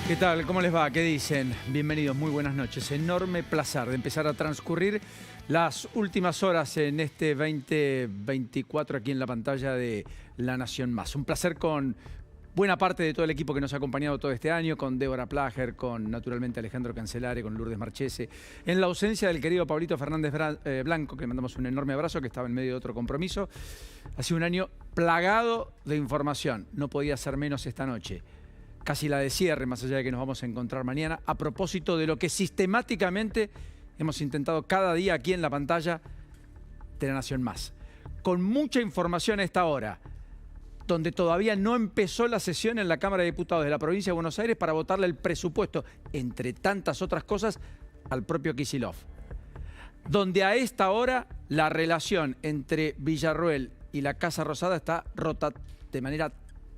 ¿Qué tal? ¿Cómo les va? ¿Qué dicen? Bienvenidos, muy buenas noches. Enorme placer de empezar a transcurrir las últimas horas en este 2024 aquí en la pantalla de La Nación Más. Un placer con buena parte de todo el equipo que nos ha acompañado todo este año, con Débora Plager, con naturalmente Alejandro Cancelare, con Lourdes Marchese. En la ausencia del querido Pablito Fernández Blanco, que le mandamos un enorme abrazo, que estaba en medio de otro compromiso. Ha sido un año plagado de información. No podía ser menos esta noche. Casi la de cierre, más allá de que nos vamos a encontrar mañana, a propósito de lo que sistemáticamente hemos intentado cada día aquí en la pantalla de La Nación Más. Con mucha información a esta hora, donde todavía no empezó la sesión en la Cámara de Diputados de la Provincia de Buenos Aires para votarle el presupuesto, entre tantas otras cosas, al propio Kicillof. Donde a esta hora la relación entre Villarroel y la Casa Rosada está rota de manera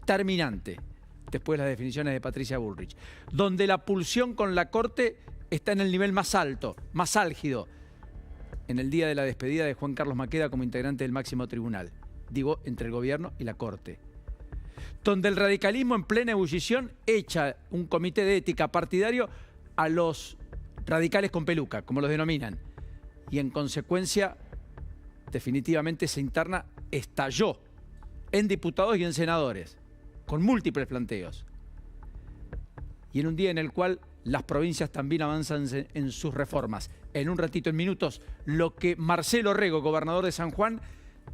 terminante, después de las definiciones de Patricia Bullrich, donde la pulsión con la Corte está en el nivel más alto, más álgido, en el día de la despedida de Juan Carlos Maqueda como integrante del máximo tribunal, digo, entre el gobierno y la Corte, donde el radicalismo en plena ebullición echa un comité de ética partidario a los radicales con peluca, como los denominan, y en consecuencia, definitivamente esa interna estalló en diputados y en senadores, con múltiples planteos. Y en un día en el cual las provincias también avanzan en sus reformas. En un ratito, en minutos, lo que Marcelo Rego, gobernador de San Juan,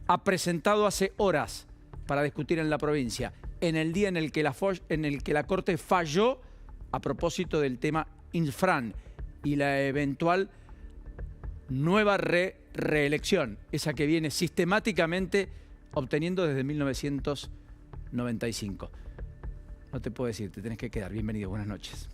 ha presentado hace horas para discutir en la provincia. En el día en el que la Corte falló a propósito del tema Infran y la eventual nueva reelección, esa que viene sistemáticamente obteniendo desde 1995. No te puedo decir, te tenés que quedar. Bienvenido, buenas noches.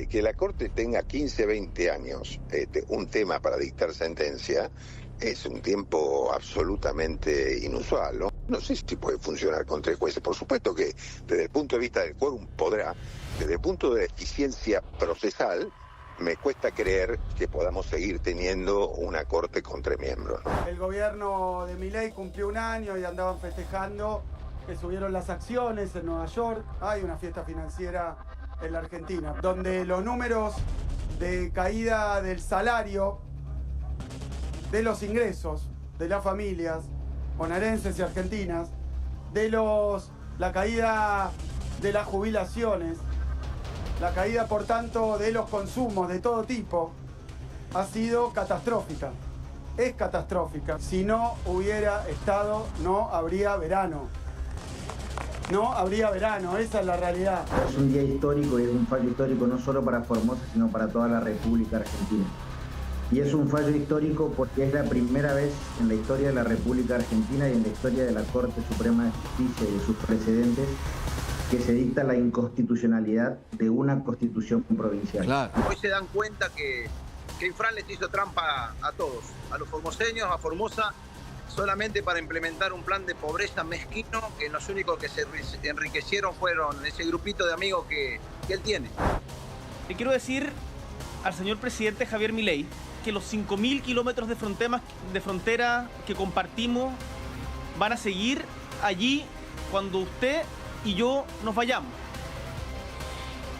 Que la Corte tenga 15, 20 años, un tema para dictar sentencia, es un tiempo absolutamente inusual, ¿no? No sé si puede funcionar con 3 jueces. Por supuesto que desde el punto de vista del quórum podrá. Desde el punto de la eficiencia procesal, me cuesta creer que podamos seguir teniendo una Corte con 3 miembros, ¿no? El gobierno de Milei cumplió un año y andaban festejando que subieron las acciones en Nueva York. Hay una fiesta financiera en la Argentina, donde los números de caída del salario, de los ingresos de las familias bonaerenses y argentinas, la caída de las jubilaciones, la caída por tanto de los consumos de todo tipo, ha sido catastrófica. Es catastrófica. Si no hubiera estado, no habría verano. No habría verano, esa es la realidad. Es un día histórico y es un fallo histórico no solo para Formosa, sino para toda la República Argentina. Y es un fallo histórico porque es la primera vez en la historia de la República Argentina y en la historia de la Corte Suprema de Justicia y de sus precedentes que se dicta la inconstitucionalidad de una constitución provincial. Claro. Hoy se dan cuenta que Infran les hizo trampa a todos, a los formoseños, a Formosa, solamente para implementar un plan de pobreza mezquino, que los únicos que se enriquecieron fueron ese grupito de amigos que él tiene. Le quiero decir al señor presidente Javier Milei que los 5.000 kilómetros de frontera que compartimos van a seguir allí cuando usted y yo nos vayamos.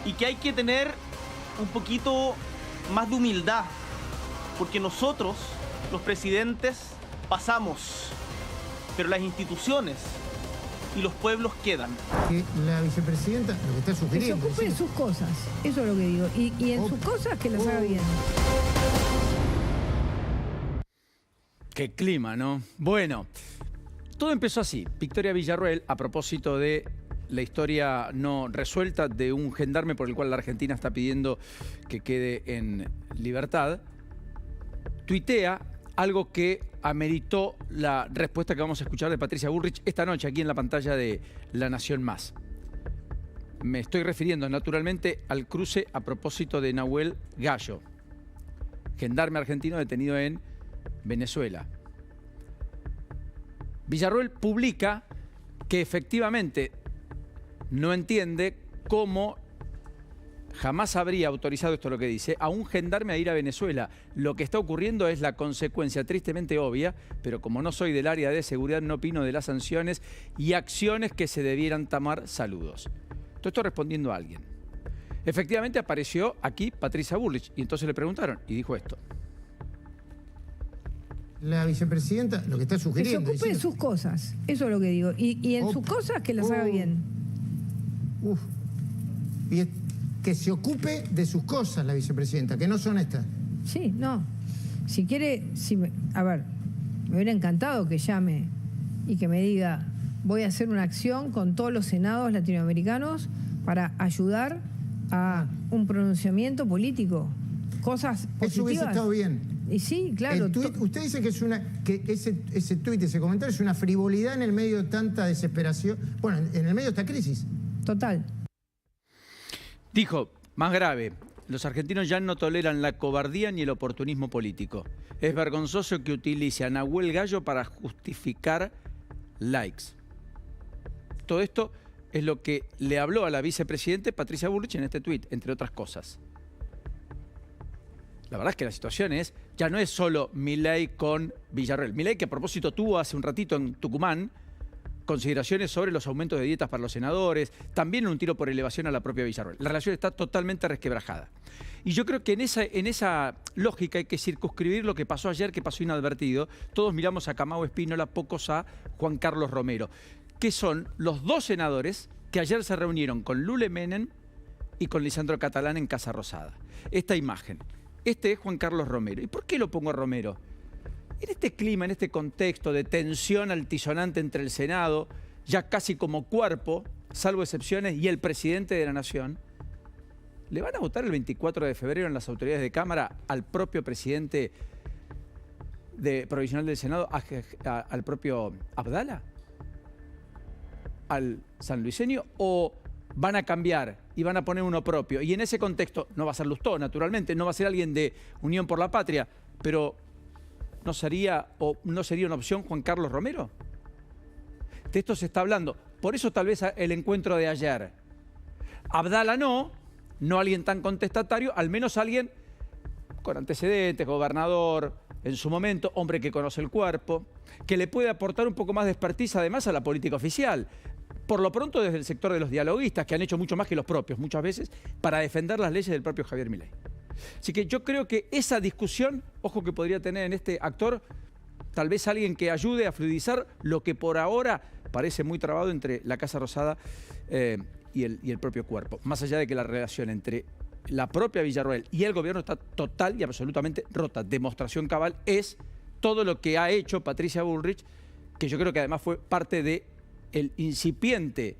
Y que hay que tener un poquito más de humildad, porque nosotros, los presidentes, pasamos, pero las instituciones y los pueblos quedan. Que la vicepresidenta lo que está sugiriendo que se ocupe de sus cosas, eso es lo que digo, y en sus cosas que las haga bien. Qué clima, ¿no? Bueno, todo empezó así. Victoria Villarroel, a propósito de la historia no resuelta de un gendarme por el cual la Argentina está pidiendo que quede en libertad, tuitea algo que ameritó la respuesta que vamos a escuchar de Patricia Bullrich esta noche aquí en la pantalla de La Nación Más. Me estoy refiriendo naturalmente al cruce a propósito de Nahuel Gallo, gendarme argentino detenido en Venezuela. Villarroel publica que efectivamente no entiende cómo jamás habría autorizado, esto es lo que dice, a un gendarme a ir a Venezuela. Lo que está ocurriendo es la consecuencia tristemente obvia, pero como no soy del área de seguridad, no opino de las sanciones y acciones que se debieran tomar. Saludos. Todo esto respondiendo a alguien. Efectivamente apareció aquí Patricia Bullrich y entonces le preguntaron y dijo esto. La vicepresidenta lo que está Que se sugiriendo... ocupe de sus cosas, eso es lo que digo. Y en sus cosas que las haga bien. Y que se ocupe de sus cosas la vicepresidenta, que no son estas. Sí, no. Si quiere, a ver, me hubiera encantado que llame y que me diga, voy a hacer una acción con todos los senados latinoamericanos para ayudar a un pronunciamiento político. Cosas positivas. Eso hubiese estado bien. Y sí, claro. Usted dice que ese tuit, ese comentario es una frivolidad en el medio de tanta desesperación. Bueno, en el medio de esta crisis. Total. Dijo, más grave, los argentinos ya no toleran la cobardía ni el oportunismo político. Es vergonzoso que utilice a Nahuel Gallo para justificar likes. Todo esto es lo que le habló a la vicepresidenta Patricia Bullrich en este tuit, entre otras cosas. La verdad es que la situación ya no es solo Milei con Villarroel. Milei, que a propósito tuvo hace un ratito en Tucumán consideraciones sobre los aumentos de dietas para los senadores, también un tiro por elevación a la propia Villarroel. La relación está totalmente resquebrajada. Y yo creo que en esa lógica hay que circunscribir lo que pasó ayer, que pasó inadvertido. Todos miramos a Camao Espínola, pocos a Juan Carlos Romero, que son los dos senadores que ayer se reunieron con Lule Menem y con Lisandro Catalán en Casa Rosada. Esta imagen. Este es Juan Carlos Romero. ¿Y por qué lo pongo a Romero? En este clima, en este contexto de tensión altisonante entre el Senado, ya casi como cuerpo, salvo excepciones, y el presidente de la Nación, ¿le van a votar el 24 de febrero en las autoridades de Cámara al propio presidente provisional del Senado, al propio Abdala? ¿Al sanluiseño? ¿O van a cambiar y van a poner uno propio? Y en ese contexto, no va a ser Lustó, naturalmente, no va a ser alguien de Unión por la Patria, pero ¿no sería una opción Juan Carlos Romero? De esto se está hablando. Por eso tal vez el encuentro de ayer. Abdala no alguien tan contestatario, al menos alguien con antecedentes, gobernador en su momento, hombre que conoce el cuerpo, que le puede aportar un poco más de expertise además a la política oficial. Por lo pronto desde el sector de los dialoguistas, que han hecho mucho más que los propios muchas veces, para defender las leyes del propio Javier Milei. Así que yo creo que esa discusión, ojo que podría tener en este actor, tal vez alguien que ayude a fluidizar lo que por ahora parece muy trabado entre la Casa Rosada y el propio cuerpo. Más allá de que la relación entre la propia Villarroel y el gobierno está total y absolutamente rota. Demostración cabal es todo lo que ha hecho Patricia Bullrich, que yo creo que además fue parte del incipiente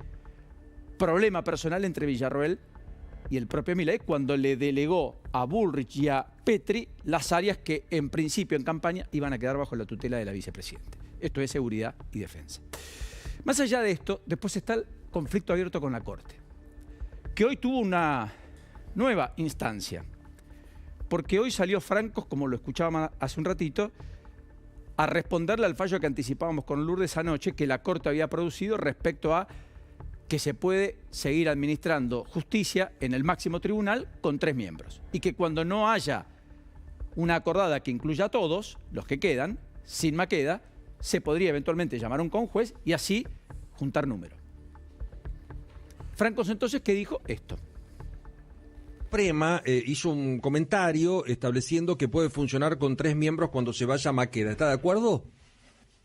problema personal entre Villarroel y el propio Milei cuando le delegó a Bullrich y a Petri las áreas que en principio en campaña iban a quedar bajo la tutela de la vicepresidenta. Esto es seguridad y defensa. Más allá de esto, después está el conflicto abierto con la Corte, que hoy tuvo una nueva instancia, porque hoy salió Francos, como lo escuchábamos hace un ratito, a responderle al fallo que anticipábamos con Lourdes anoche, que la Corte había producido respecto a que se puede seguir administrando justicia en el máximo tribunal con 3 miembros. Y que cuando no haya una acordada que incluya a todos, los que quedan, sin Maqueda, se podría eventualmente llamar a un conjuez y así juntar números. Francos entonces, ¿qué dijo? Esto. Suprema hizo un comentario estableciendo que puede funcionar con 3 miembros cuando se vaya Maqueda. ¿Está de acuerdo?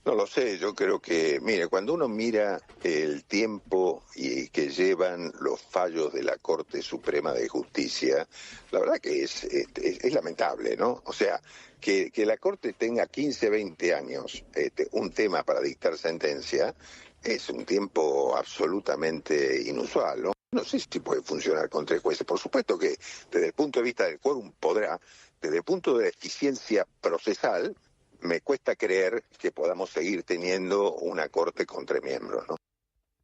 No lo sé, yo creo que, mire, cuando uno mira el tiempo y que llevan los fallos de la Corte Suprema de Justicia, la verdad que es lamentable, ¿no? O sea, que la Corte tenga 15, 20 años un tema para dictar sentencia es un tiempo absolutamente inusual, ¿no? No sé si puede funcionar con 3 jueces. Por supuesto que desde el punto de vista del quórum podrá, desde el punto de la eficiencia procesal, me cuesta creer que podamos seguir teniendo una corte con 3 miembros, ¿no?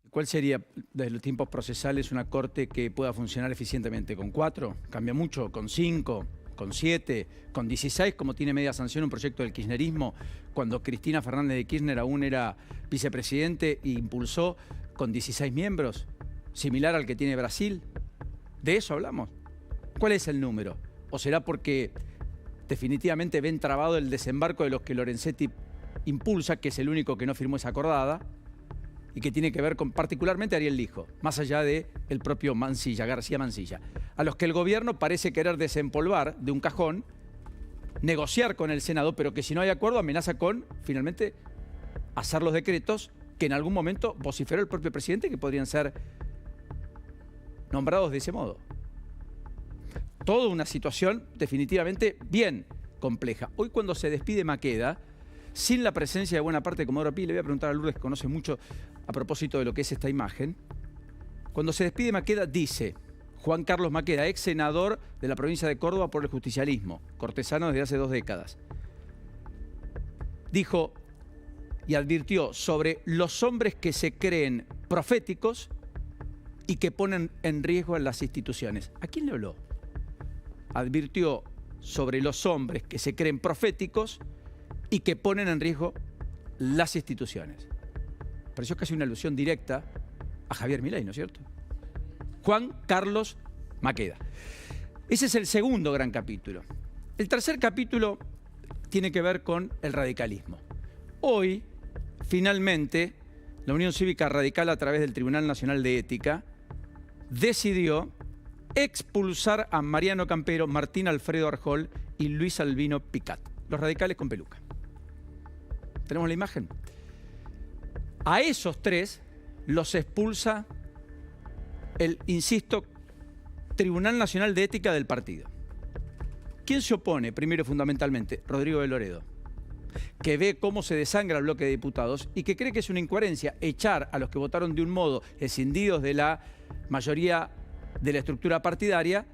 ¿Cuál sería, desde los tiempos procesales, una corte que pueda funcionar eficientemente? ¿Con 4? ¿Cambia mucho? ¿Con 5? ¿Con 7? ¿Con 16? Como tiene media sanción un proyecto del kirchnerismo, cuando Cristina Fernández de Kirchner aún era vicepresidente e impulsó con 16 miembros, similar al que tiene Brasil. ¿De eso hablamos? ¿Cuál es el número? ¿O será porque definitivamente ven trabado el desembarco de los que Lorenzetti impulsa, que es el único que no firmó esa acordada, y que tiene que ver con particularmente Ariel Lijo, más allá del propio Mansilla, García Mansilla, a los que el gobierno parece querer desempolvar de un cajón, negociar con el Senado, pero que si no hay acuerdo amenaza con, finalmente, hacer los decretos que en algún momento vociferó el propio presidente, que podrían ser nombrados de ese modo. Toda una situación definitivamente bien compleja. Hoy, cuando se despide Maqueda, sin la presencia de buena parte de Comodoro Pi, le voy a preguntar a Lourdes, que conoce mucho a propósito de lo que es esta imagen. Cuando se despide Maqueda, dice Juan Carlos Maqueda, ex senador de la provincia de Córdoba por el justicialismo, cortesano desde hace 2 décadas. Dijo y advirtió sobre los hombres que se creen proféticos y que ponen en riesgo a las instituciones. ¿A quién le habló? Advirtió sobre los hombres que se creen proféticos y que ponen en riesgo las instituciones. Pareció casi una alusión directa a Javier Milei, ¿no es cierto? Juan Carlos Maqueda. Ese es el segundo gran capítulo. El tercer capítulo tiene que ver con el radicalismo. Hoy, finalmente, la Unión Cívica Radical, a través del Tribunal Nacional de Ética, decidió expulsar a Mariano Campero, Martín Alfredo Arjol y Luis Albino Picat, los radicales con peluca. ¿Tenemos la imagen? A esos 3 los expulsa el, insisto, Tribunal Nacional de Ética del partido. ¿Quién se opone? Primero, fundamentalmente, Rodrigo de Loredo, que ve cómo se desangra el bloque de diputados y que cree que es una incoherencia echar a los que votaron de un modo escindidos de la mayoría de la estructura partidaria,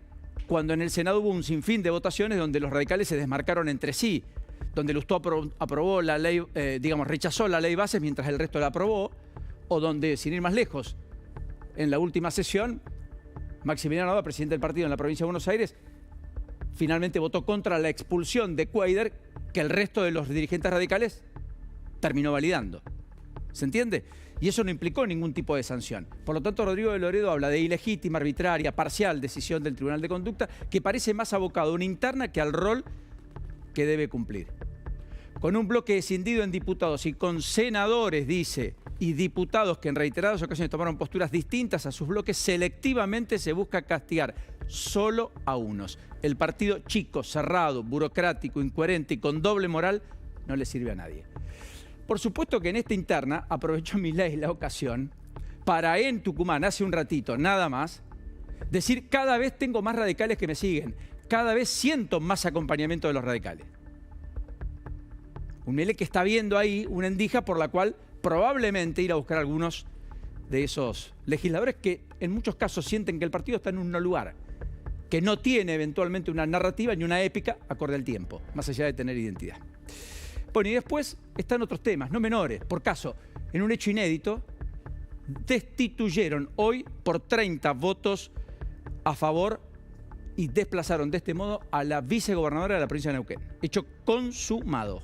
cuando en el Senado hubo un sinfín de votaciones donde los radicales se desmarcaron entre sí, donde Lustó aprobó la ley, rechazó la ley bases mientras el resto la aprobó, o donde, sin ir más lejos, en la última sesión, Maximiliano Nava, presidente del partido en la provincia de Buenos Aires, finalmente votó contra la expulsión de Cuader, que el resto de los dirigentes radicales terminó validando. ¿Se entiende? Y eso no implicó ningún tipo de sanción. Por lo tanto, Rodrigo de Loredo habla de ilegítima, arbitraria, parcial decisión del Tribunal de Conducta, que parece más abocado a una interna que al rol que debe cumplir. Con un bloque escindido en diputados y con senadores, dice, y diputados que en reiteradas ocasiones tomaron posturas distintas a sus bloques, selectivamente se busca castigar solo a unos. El partido chico, cerrado, burocrático, incoherente y con doble moral no le sirve a nadie. Por supuesto que en esta interna aprovechó Milei la ocasión para en Tucumán, hace un ratito, nada más, decir: cada vez tengo más radicales que me siguen, cada vez siento más acompañamiento de los radicales. Un Milei que está viendo ahí una endija por la cual probablemente ir a buscar a algunos de esos legisladores que en muchos casos sienten que el partido está en un no lugar, que no tiene eventualmente una narrativa ni una épica acorde al tiempo, más allá de tener identidad. Bueno, y después están otros temas, no menores. Por caso, en un hecho inédito, destituyeron hoy por 30 votos a favor y desplazaron de este modo a la vicegobernadora de la provincia de Neuquén. Hecho consumado.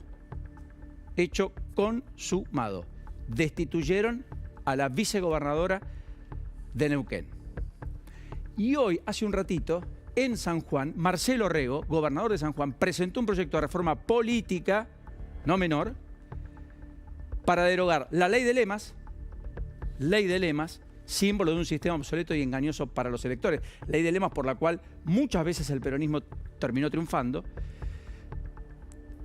Hecho consumado. Destituyeron a la vicegobernadora de Neuquén. Y hoy, hace un ratito, en San Juan, Marcelo Rego, gobernador de San Juan, presentó un proyecto de reforma política, no menor, para derogar la ley de lemas, símbolo de un sistema obsoleto y engañoso para los electores. Ley de lemas por la cual muchas veces el peronismo terminó triunfando,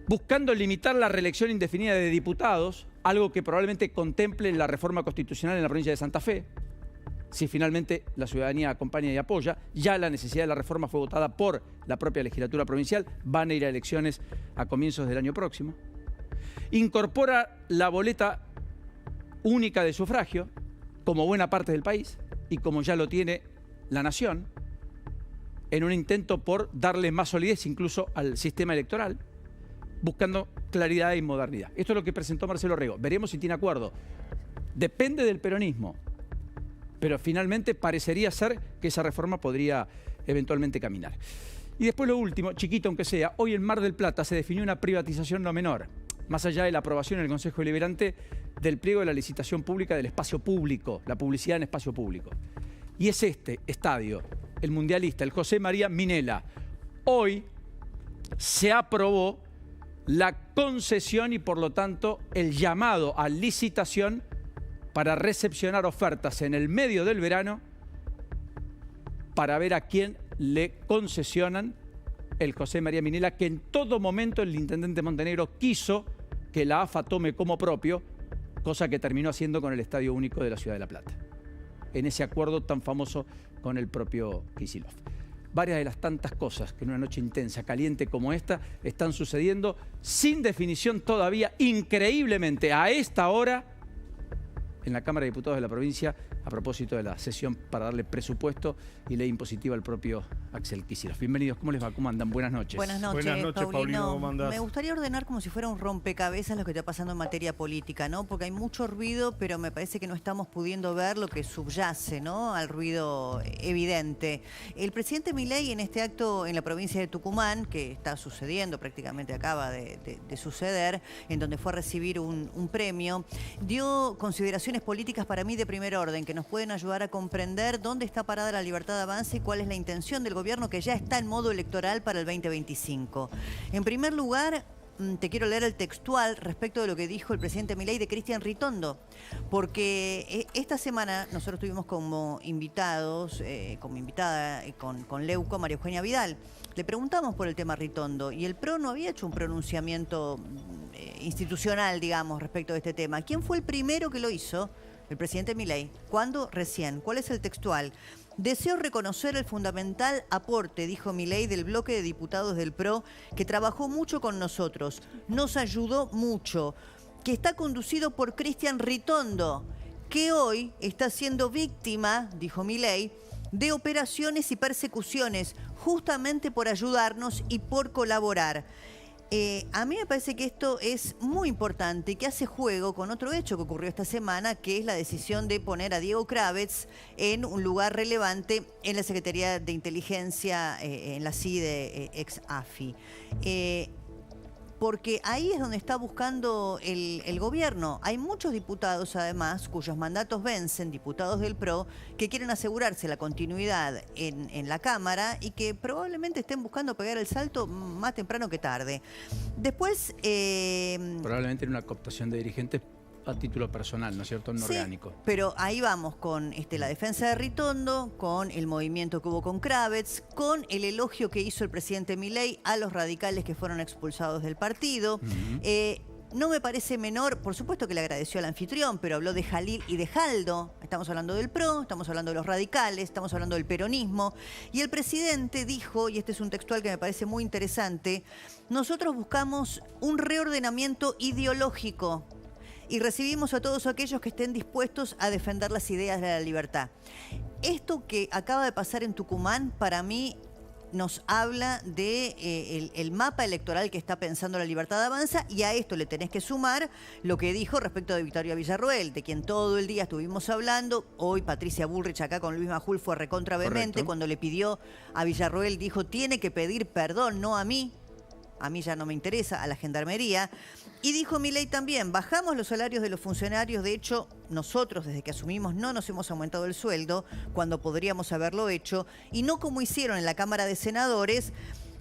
buscando limitar la reelección indefinida de diputados, algo que probablemente contemple la reforma constitucional en la provincia de Santa Fe, si finalmente la ciudadanía acompaña y apoya. Ya la necesidad de la reforma fue votada por la propia legislatura provincial, van a ir a elecciones a comienzos del año próximo. Incorpora la boleta única de sufragio, como buena parte del país, y como ya lo tiene la Nación, en un intento por darle más solidez incluso al sistema electoral, buscando claridad y modernidad. Esto es lo que presentó Marcelo Rego. Veremos si tiene acuerdo. Depende del peronismo, pero finalmente parecería ser que esa reforma podría eventualmente caminar. Y después lo último, chiquito aunque sea, hoy en Mar del Plata se definió una privatización no menor, más allá de la aprobación en el Consejo Deliberante del pliego de la licitación pública del espacio público, la publicidad en espacio público. Y es este estadio, el mundialista, el José María Minella. Hoy se aprobó la concesión y por lo tanto el llamado a licitación para recepcionar ofertas en el medio del verano para ver a quién le concesionan el José María Minella, que en todo momento el intendente Montenegro quiso que la AFA tome como propio, cosa que terminó haciendo con el Estadio Único de la Ciudad de La Plata, en ese acuerdo tan famoso con el propio Kicillof. Varias de las tantas cosas que en una noche intensa, caliente como esta, están sucediendo sin definición todavía, increíblemente a esta hora, en la Cámara de Diputados de la provincia, a propósito de la sesión para darle presupuesto y ley impositiva al propio Axel Kicillof. Bienvenidos, ¿cómo les va? ¿Cómo andan? Buenas noches. Buenas noches, Paulino. ¿Cómo andás? Me gustaría ordenar como si fuera un rompecabezas lo que está pasando en materia política, ¿no? Porque hay mucho ruido, pero me parece que no estamos pudiendo ver lo que subyace, ¿no? Al ruido evidente. El presidente Milei en este acto en la provincia de Tucumán, que está sucediendo, prácticamente acaba de suceder, en donde fue a recibir un premio, dio consideraciones políticas para mí de primer orden, que nos pueden ayudar a comprender dónde está parada la Libertad Avanza y cuál es la intención del gobierno que ya está en modo electoral para el 2025. En primer lugar, te quiero leer el textual respecto de lo que dijo el presidente Milei de Cristian Ritondo, porque esta semana nosotros tuvimos como invitados, como invitada con Leuco, María Eugenia Vidal. Le preguntamos por el tema Ritondo y el PRO no había hecho un pronunciamiento institucional, digamos, respecto de este tema. ¿Quién fue el primero que lo hizo? El presidente Milei. ¿Cuándo? Recién. ¿Cuál es el textual? Deseo reconocer el fundamental aporte, dijo Milei, del bloque de diputados del PRO, que trabajó mucho con nosotros, nos ayudó mucho, que está conducido por Cristian Ritondo, que hoy está siendo víctima, dijo Milei, de operaciones y persecuciones, justamente por ayudarnos y por colaborar. A mí me parece que esto es muy importante y que hace juego con otro hecho que ocurrió esta semana, que es la decisión de poner a Diego Kravetz en un lugar relevante en la Secretaría de Inteligencia, en la CIDE, ex AFI. Porque ahí es donde está buscando el gobierno. Hay muchos diputados, además, cuyos mandatos vencen, diputados del PRO, que quieren asegurarse la continuidad en la Cámara y que probablemente estén buscando pegar el salto más temprano que tarde. Después... probablemente en una cooptación de dirigentes a título personal, ¿no es cierto? No orgánico. Pero ahí vamos con la defensa de Ritondo, con el movimiento que hubo con Kravetz, con el elogio que hizo el presidente Milei a los radicales que fueron expulsados del partido. No me parece menor, por supuesto que le agradeció al anfitrión, pero habló de Jalil y de Jaldo. Estamos hablando del PRO, estamos hablando de los radicales, estamos hablando del peronismo. Y el presidente dijo, y este es un textual que me parece muy interesante, nosotros buscamos un reordenamiento ideológico y recibimos a todos aquellos que estén dispuestos a defender las ideas de la libertad. Esto que acaba de pasar en Tucumán, para mí, nos habla de el mapa electoral que está pensando la Libertad Avanza, y a esto le tenés que sumar lo que dijo respecto de Victoria Villarroel, de quien todo el día estuvimos hablando. Hoy Patricia Bullrich acá con Luis Majul fue recontra vehemente cuando le pidió a Villarroel, dijo, tiene que pedir perdón, no a mí ya no me interesa, a la Gendarmería. Y dijo Milei también, bajamos los salarios de los funcionarios, de hecho, nosotros desde que asumimos no nos hemos aumentado el sueldo, cuando podríamos haberlo hecho, y no como hicieron en la Cámara de Senadores.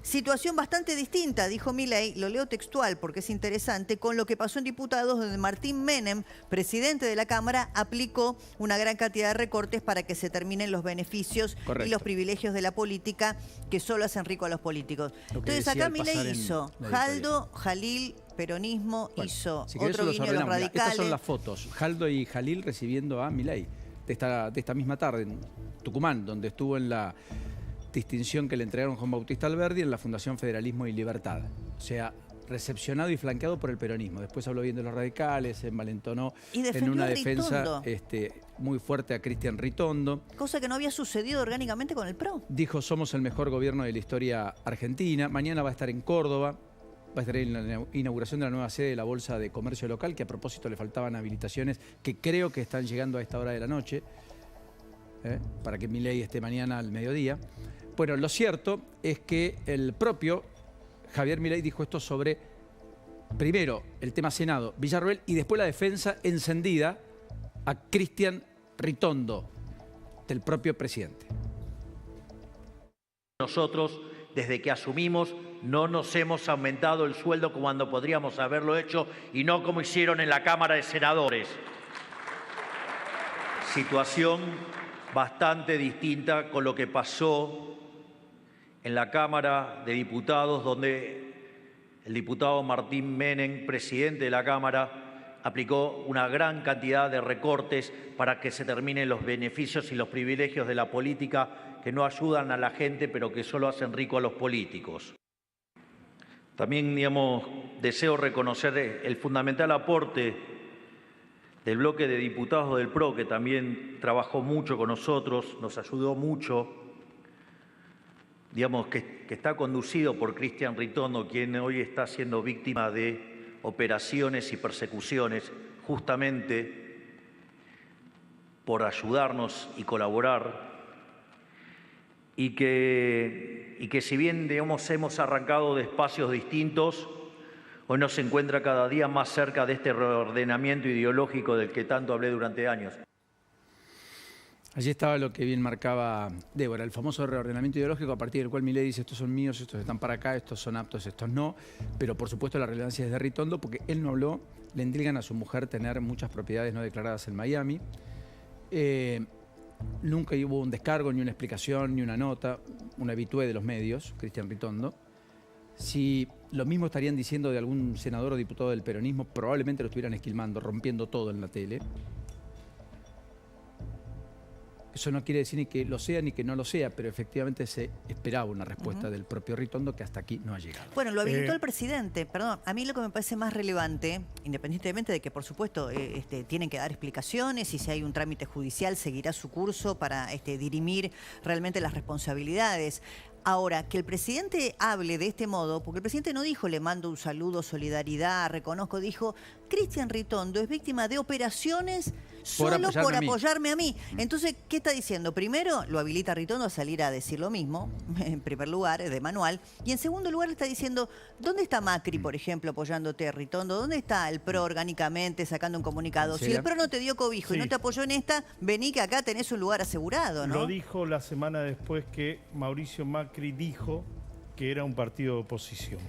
Situación bastante distinta, dijo Milei, lo leo textual porque es interesante, con lo que pasó en diputados, donde Martín Menem, presidente de la Cámara, aplicó una gran cantidad de recortes para que se terminen los beneficios y los privilegios de la política que solo hacen rico a los políticos. Entonces acá Milei hizo Jaldo, Jalil, peronismo, hizo otro guiño a los radicales. Estas son las fotos, Jaldo y Jalil recibiendo a Milei de esta misma tarde en Tucumán, donde estuvo en la distinción que le entregaron Juan Bautista Alberdi en la Fundación Federalismo y Libertad. O sea, recepcionado y flanqueado por el peronismo. Después habló bien de los radicales, se envalentonó en una defensa muy fuerte a Cristian Ritondo. Cosa que no había sucedido orgánicamente con el PRO. Dijo, somos el mejor gobierno de la historia argentina. Mañana va a estar en Córdoba, va a estar en la inauguración de la nueva sede de la Bolsa de Comercio Local, que a propósito le faltaban habilitaciones que creo que están llegando a esta hora de la noche, para que Milei esté mañana al mediodía. Bueno, lo cierto es que el propio Javier Milei dijo esto sobre, primero, el tema Senado, Villarroel, y después la defensa encendida a Cristian Ritondo. del propio presidente. Nosotros, desde que asumimos, no nos hemos aumentado el sueldo cuando podríamos haberlo hecho y no como hicieron en la Cámara de Senadores. Situación bastante distinta con lo que pasó en la Cámara de Diputados, donde el diputado Martín Menem, presidente de la Cámara, aplicó una gran cantidad de recortes para que se terminen los beneficios y los privilegios de la política que no ayudan a la gente, pero que solo hacen rico a los políticos. También, deseo reconocer el fundamental aporte del bloque de diputados del PRO, que también trabajó mucho con nosotros, nos ayudó mucho, que está conducido por Cristian Ritondo, quien hoy está siendo víctima de operaciones y persecuciones, justamente por ayudarnos y colaborar, y que si bien hemos arrancado de espacios distintos, hoy nos encuentra cada día más cerca de este reordenamiento ideológico del que tanto hablé durante años. Allí estaba lo que bien marcaba Débora, el famoso reordenamiento ideológico a partir del cual Milei dice estos son míos, estos están para acá, estos son aptos, estos no, pero por supuesto la relevancia es de Ritondo porque él no habló, le endilgan a su mujer tener muchas propiedades no declaradas en Miami. Nunca hubo un descargo, ni una explicación, ni una nota, un habitué de los medios, Cristian Ritondo. Si lo mismo estarían diciendo de algún senador o diputado del peronismo, probablemente lo estuvieran esquilmando, rompiendo todo en la tele. Eso no quiere decir ni que lo sea ni que no lo sea, pero efectivamente se esperaba una respuesta del propio Ritondo que hasta aquí no ha llegado. Bueno, lo habilitó el presidente. Perdón, a mí lo que me parece más relevante, independientemente de que por supuesto tienen que dar explicaciones y si hay un trámite judicial seguirá su curso para dirimir realmente las responsabilidades. Ahora, que el presidente hable de este modo, porque el presidente no dijo le mando un saludo, solidaridad, reconozco, dijo Cristian Ritondo es víctima de operaciones solo por apoyarme a mí. Entonces, ¿qué está diciendo? Primero, lo habilita a Ritondo a salir a decir lo mismo, en primer lugar, de manual. Y en segundo lugar, está diciendo, ¿dónde está Macri, por ejemplo, apoyándote, Ritondo? ¿Dónde está el PRO orgánicamente sacando un comunicado? Si el PRO no te dio cobijo y no te apoyó en esta, vení que acá tenés un lugar asegurado, ¿no? Lo dijo la semana después que Mauricio Macri dijo que era un partido de oposición.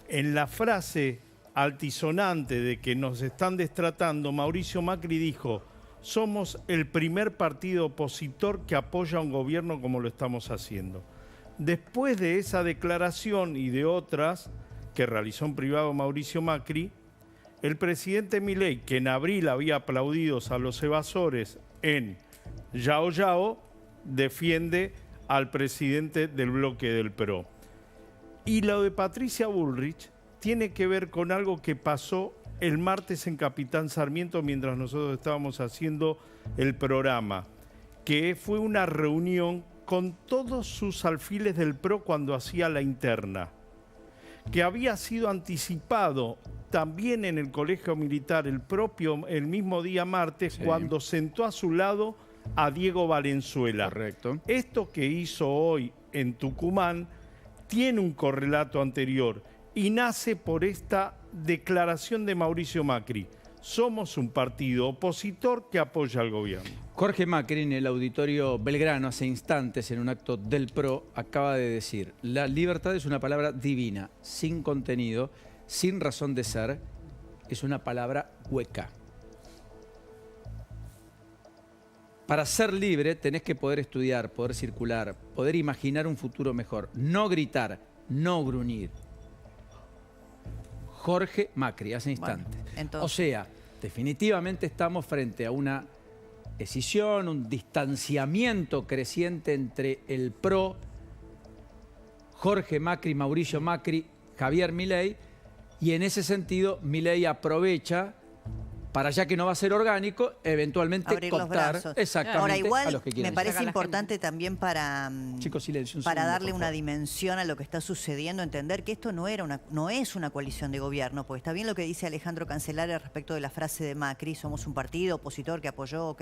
En la frase altisonante de que nos están destratando, Mauricio Macri dijo, somos el primer partido opositor que apoya a un gobierno como lo estamos haciendo. Después de esa declaración y de otras que realizó en privado Mauricio Macri, el presidente Milei, que en abril había aplaudido a los evasores en Yao Yao, defiende al presidente del bloque del PRO. Y lo de Patricia Bullrich tiene que ver con algo que pasó el martes en Capitán Sarmiento mientras nosotros estábamos haciendo el programa, que fue una reunión con todos sus alfiles del PRO cuando hacía la interna, que había sido anticipado también en el Colegio Militar el mismo día martes, cuando sentó a su lado a Diego Valenzuela. Correcto. Esto que hizo hoy en Tucumán tiene un correlato anterior y nace por esta declaración de Mauricio Macri. Somos un partido opositor que apoya al gobierno. Jorge Macri en el auditorio Belgrano hace instantes en un acto del PRO acaba de decir la libertad es una palabra divina, sin contenido, sin razón de ser, es una palabra hueca. Para ser libre tenés que poder estudiar, poder circular, poder imaginar un futuro mejor, no gritar, no gruñir. Jorge Macri, hace instantes. Bueno, o sea, definitivamente estamos frente a una escisión, un distanciamiento creciente entre el PRO, Jorge Macri, Mauricio Macri, Javier Milei, y en ese sentido Milei aprovecha para, ya que no va a ser orgánico, eventualmente abrir cooptar exactamente Ahora, igual, a los que quieren. Me parece importante también para, Chicos, silencio, para darle una dimensión a lo que está sucediendo, entender que esto no es una coalición de gobierno, porque está bien lo que dice Alejandro Cancelari respecto de la frase de Macri, somos un partido opositor que apoyó.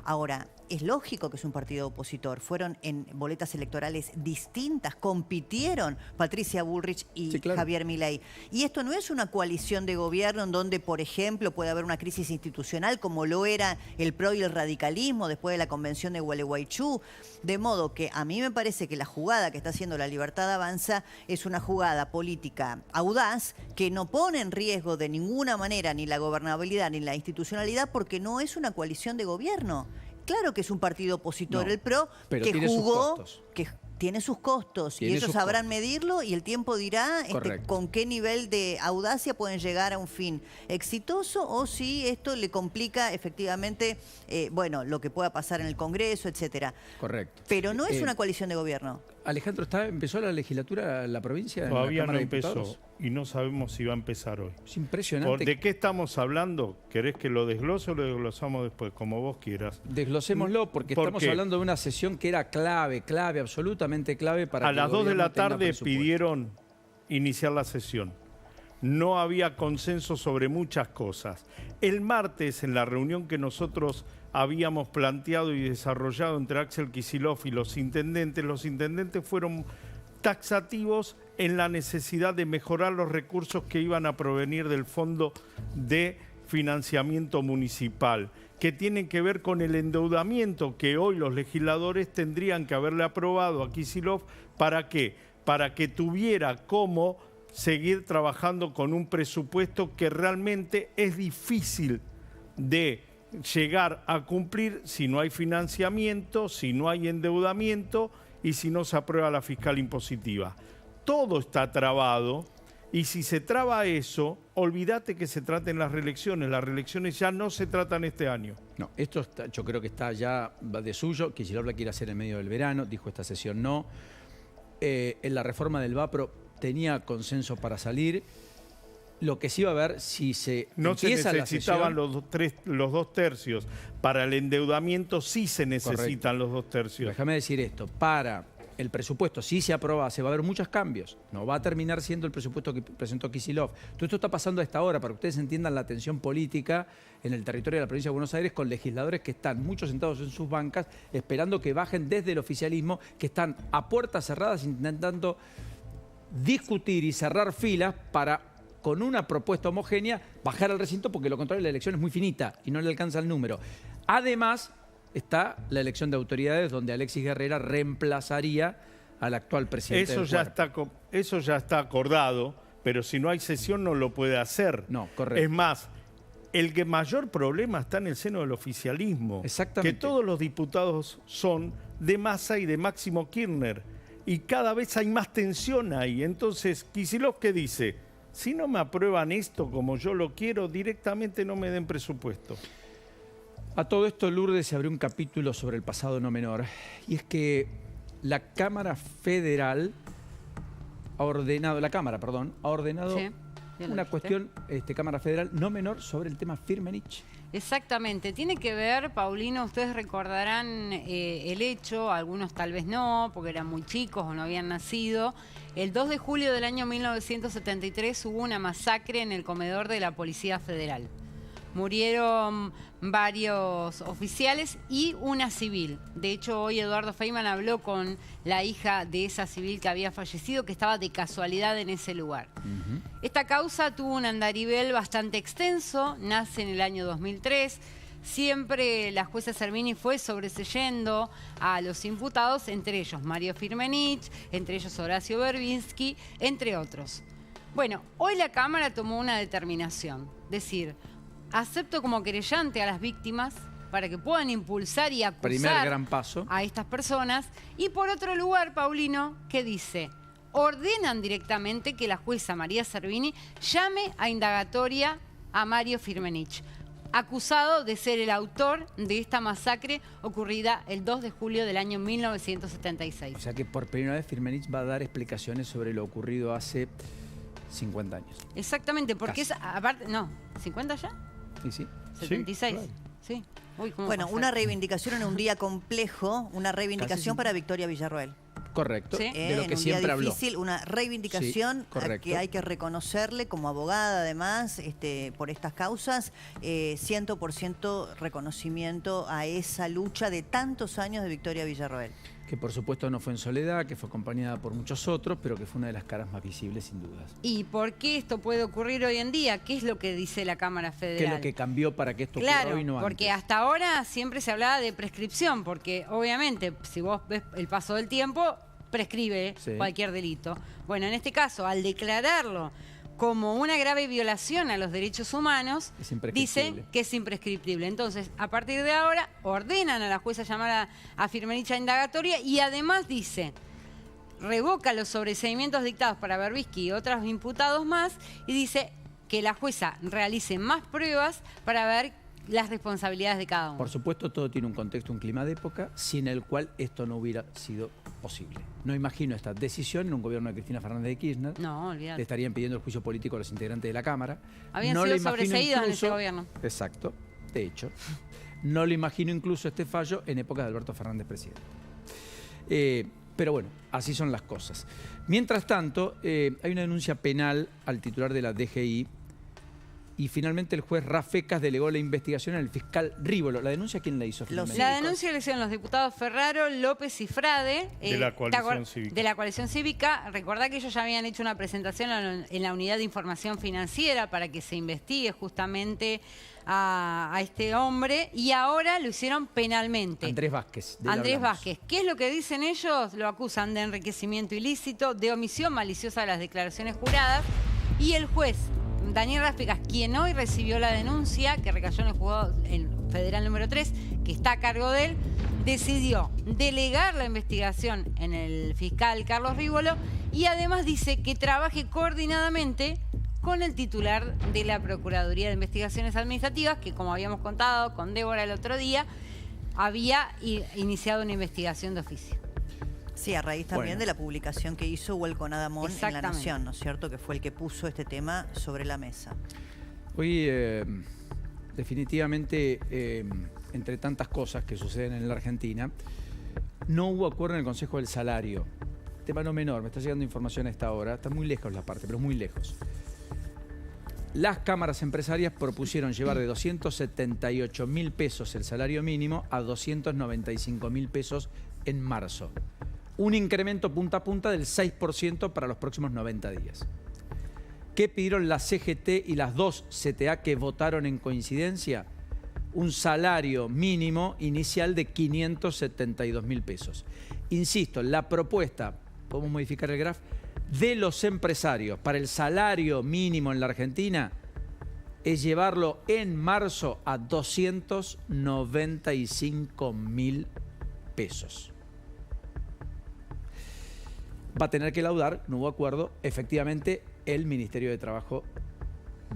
Ahora, es lógico que es un partido opositor. Fueron en boletas electorales distintas, compitieron Patricia Bullrich y Javier Milei. Y esto no es una coalición de gobierno en donde, por ejemplo, puede haber una una crisis institucional como lo era el PRO y el radicalismo después de la convención de Gualeguaychú. De modo que a mí me parece que la jugada que está haciendo la Libertad Avanza es una jugada política audaz que no pone en riesgo de ninguna manera ni la gobernabilidad ni la institucionalidad, porque no es una coalición de gobierno. Claro que es un partido opositor, el PRO, que jugó, que tiene sus costos y ellos sabrán medirlo y el tiempo dirá con qué nivel de audacia pueden llegar a un fin exitoso o si esto le complica efectivamente, bueno, lo que pueda pasar en el Congreso, etcétera. Correcto. Pero no es una coalición de gobierno. Alejandro, ¿empezó la legislatura, la provincia? Todavía no empezó y no sabemos si va a empezar hoy. Es impresionante. ¿De qué estamos hablando? ¿Querés que lo desglose o lo desglosamos después? Como vos quieras. Desglosémoslo porque estamos hablando de una sesión que era clave, absolutamente clave para que a las 2 de la tarde pidieron iniciar la sesión. No había consenso sobre muchas cosas. El martes, en la reunión que nosotros habíamos planteado y desarrollado entre Axel Kicillof y los intendentes fueron taxativos en la necesidad de mejorar los recursos que iban a provenir del Fondo de Financiamiento Municipal, que tienen que ver con el endeudamiento que hoy los legisladores tendrían que haberle aprobado a Kicillof. ¿Para qué? Para que tuviera cómo seguir trabajando con un presupuesto que realmente es difícil de llegar a cumplir si no hay financiamiento, si no hay endeudamiento y si no se aprueba la fiscal impositiva. Todo está trabado y si se traba eso, olvídate que se traten las reelecciones. Las reelecciones ya no se tratan este año. No, esto está, yo creo que está ya de suyo. Kicillof la quiere hacer en medio del verano, dijo esta sesión no. En la reforma del VAPRO tenía consenso para salir. Lo que sí va a ver si se no se necesitaban la sesión, los 2 tercios. Para el endeudamiento sí se necesitan los 2 tercios. Déjame decir esto, para el presupuesto, si se aprueba, se va a ver muchos cambios. No va a terminar siendo el presupuesto que presentó Kicillof. Todo esto está pasando a esta hora, para que ustedes entiendan la tensión política en el territorio de la provincia de Buenos Aires, con legisladores que están muchos sentados en sus bancas, esperando que bajen desde el oficialismo, que están a puertas cerradas intentando discutir y cerrar filas para, con una propuesta homogénea, bajar al recinto, porque lo contrario la elección es muy finita y no le alcanza el número. Además, está la elección de autoridades donde Alexis Guerrera reemplazaría al actual presidente eso ya está acordado, pero si no hay sesión no lo puede hacer. No, correcto. Es más, el que mayor problema está en el seno del oficialismo. Exactamente. Que todos los diputados son de Massa y de Máximo Kirchner. Y cada vez hay más tensión ahí. Entonces, Kicillof, ¿qué dice? Si no me aprueban esto como yo lo quiero, directamente no me den presupuesto. A todo esto, Lourdes, se abrió un capítulo sobre el pasado no menor. Y es que la Cámara Federal ha ordenado, sí, una cuestión, Cámara Federal no menor, sobre el tema Firmenich. Exactamente, tiene que ver, Paulino, ustedes recordarán el hecho, algunos tal vez no, porque eran muy chicos o no habían nacido. El 2 de julio del año 1973 hubo una masacre en el comedor de la Policía Federal. Murieron varios oficiales y una civil. De hecho, hoy Eduardo Feynman habló con la hija de esa civil que había fallecido, que estaba de casualidad en ese lugar. Esta causa tuvo un andarivel bastante extenso, nace en el año 2003. Siempre la jueza Servini fue sobreseyendo a los imputados, entre ellos Mario Firmenich, entre ellos Horacio Berbinsky, entre otros. Bueno, hoy la Cámara tomó una determinación, decir, acepto como querellante a las víctimas para que puedan impulsar y acusar primer gran paso a estas personas. Y por otro lugar, Paulino, ¿qué dice? Ordenan directamente que la jueza María Servini llame a indagatoria a Mario Firmenich, acusado de ser el autor de esta masacre ocurrida el 2 de julio del año 1976. O sea que por primera vez Firmenich va a dar explicaciones sobre lo ocurrido hace 50 años. Exactamente, porque casi. Aparte, no, ¿50 ya? Sí. 76. Sí. Claro. Sí. Uy, bueno, una reivindicación en un día complejo, una reivindicación para Victoria Villarroel. Correcto, ¿sí? De lo que siempre habló. Difícil, una reivindicación que hay que reconocerle como abogada, además, por estas causas, 100% reconocimiento a esa lucha de tantos años de Victoria Villarroel. que por supuesto no fue en soledad, que fue acompañada por muchos otros, pero que fue una de las caras más visibles sin dudas. ¿Y por qué esto puede ocurrir hoy en día? ¿Qué es lo que dice la Cámara Federal? ¿Qué es lo que cambió para que esto ocurra hoy no antes? Porque hasta ahora siempre se hablaba de prescripción, porque obviamente si vos ves el paso del tiempo, prescribe cualquier delito. Bueno, en este caso, al declararlo como una grave violación a los derechos humanos, dice que es imprescriptible. Entonces, a partir de ahora, ordenan a la jueza llamar a firmar dicha indagatoria y además dice, revoca los sobreseimientos dictados para Berbisky y otros imputados más y dice que la jueza realice más pruebas para ver las responsabilidades de cada uno. Por supuesto, todo tiene un contexto, un clima de época, sin el cual esto no hubiera sido posible. No imagino esta decisión en un gobierno de Cristina Fernández de Kirchner. No, olvídate. Le estarían pidiendo el juicio político a los integrantes de la Cámara. Habían sido sobreseídos en ese gobierno. Exacto, de hecho. No lo imagino incluso este fallo en épocas de Alberto Fernández presidente. Pero bueno, así son las cosas. Mientras tanto, hay una denuncia penal al titular de la DGI y finalmente el juez Rafecas delegó la investigación al fiscal Rívolo. ¿La denuncia quién la hizo finalmente? La denuncia la hicieron los diputados Ferraro, López y Frade. De la coalición cívica. De la coalición cívica. Recordá que ellos ya habían hecho una presentación en la unidad de información financiera para que se investigue justamente a este hombre y ahora lo hicieron penalmente. Andrés Vázquez. Andrés Vázquez. ¿Qué es lo que dicen ellos? Lo acusan de enriquecimiento ilícito, de omisión maliciosa de las declaraciones juradas y el juez Daniel Rafecas, quien hoy recibió la denuncia que recayó en el juzgado federal número 3, que está a cargo de él, decidió delegar la investigación en el fiscal Carlos Rívolo y además dice que trabaje coordinadamente con el titular de la Procuraduría de Investigaciones Administrativas, que como habíamos contado con Débora el otro día, había iniciado una investigación de oficio. Sí, a raíz también de la publicación que hizo Welcome Adamón en La Nación, ¿no es cierto? Que fue el que puso este tema sobre la mesa. Hoy, definitivamente, entre tantas cosas que suceden en la Argentina, no hubo acuerdo en el Consejo del Salario. Tema no menor, me está llegando información a esta hora, está muy lejos la parte, pero muy lejos. Las cámaras empresarias propusieron llevar de 278.000 pesos el salario mínimo a 295.000 pesos en marzo. Un incremento punta a punta del 6% para los próximos 90 días. ¿Qué pidieron la CGT y las dos CTA que votaron en coincidencia? Un salario mínimo inicial de 572.000 pesos. Insisto, la propuesta, podemos modificar el graf, de los empresarios para el salario mínimo en la Argentina es llevarlo en marzo a 295.000 pesos. Va a tener que laudar, no hubo acuerdo, efectivamente, el Ministerio de Trabajo